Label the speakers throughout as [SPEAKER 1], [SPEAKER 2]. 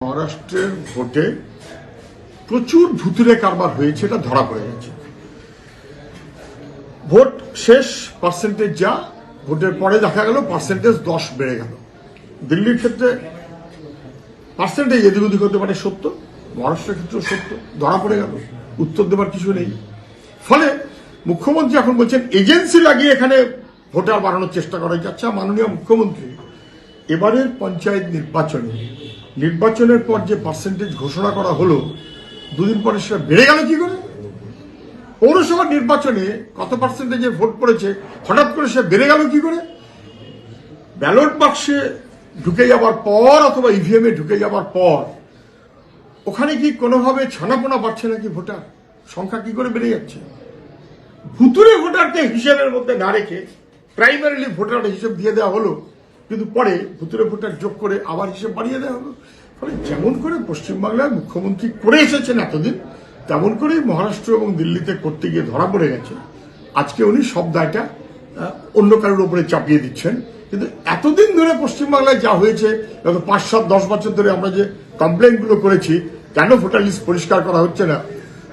[SPEAKER 1] মহারাষ্ট্রের ভোটে প্রচুর ভুতুরে কারবার হয়েছে, এটা ধরা পড়ে গেছে। ভোট শেষ পার্সেন্টেজ যা, ভোটের পরে দেখা গেল পার্সেন্টেজ 10 বেড়ে গেল। দিল্লির ক্ষেত্রে পার্সেন্টেজ এদিক ওদিক হতে পারে সত্য, মহারাষ্ট্রের ক্ষেত্রেও সত্য, ধরা পড়ে গেল, উত্তর দেবার কিছু নেই। ফলে মুখ্যমন্ত্রী এখন বলছেন এজেন্সি লাগিয়ে এখানে ভোটার বাড়ানোর চেষ্টা করা যাচ্ছে। মাননীয় মুখ্যমন্ত্রী এবারের পঞ্চায়েত নির্বাচনের পর যে পার্সেন্টেজ ঘোষণা করা হলো, দুদিন পরে সেটা বেড়ে গেল কি করে? পৌরসভা নির্বাচনে কত পার্সেন্টেজের ভোট পড়েছে, হঠাৎ করে সে বেড়ে গেল কি করে? ব্যালট বাক্সে ঢুকে যাবার পর অথবা ইভিএম এ ঢুকে যাবার পর ওখানে কি কোনোভাবে ছানাপোনা পাচ্ছে নাকি? ভোটার সংখ্যা কি করে বেড়ে যাচ্ছে? ভুতুরে ভোটারকে হিসেবের মধ্যে না রেখে প্রাইমারিলি ভোটার হিসেব দিয়ে দেওয়া হলো, কিন্তু পরে ভুতুরে ভোটার যোগ করে আবার হিসেব বাড়িয়ে দেওয়া হলো। ফলে যেমন করে পশ্চিমবাংলার মুখ্যমন্ত্রী করে এসেছেন এতদিন, তেমন করেই মহারাষ্ট্র এবং দিল্লিতে করতে গিয়ে ধরা পড়ে গেছে। আজকে উনি সব দায়টা অন্য কারোর উপরে চাপিয়ে দিচ্ছেন। কিন্তু এতদিন ধরে পশ্চিমবাংলায় যা হয়েছে, গত 5-7-10 বছর ধরে আমরা যে কমপ্লেনগুলো করেছি, কেন ভোটার লিস্ট পরিষ্কার করা হচ্ছে না,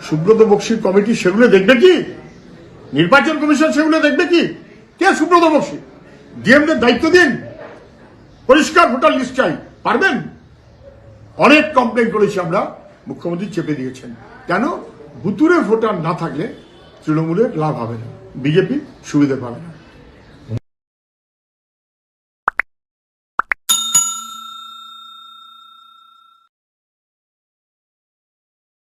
[SPEAKER 1] সুব্রত বক্সির কমিটি সেগুলো দেখবে কি? নির্বাচন কমিশন সেগুলো দেখবে কি? কে সুব্রত বক্সি? ডিএমদের দায়িত্ব দিন, পরিষ্কার ভোটার লিস্ট চাই। পারবেন? অনেক কমপ্লেন করেছি আমরা, মুখ্যমন্ত্রী চেপে দিয়েছেন। কেন? ভুতুরে ভোটার না থাকলে তৃণমূলের লাভ হবে না, বিজেপি সুবিধা পাবে না।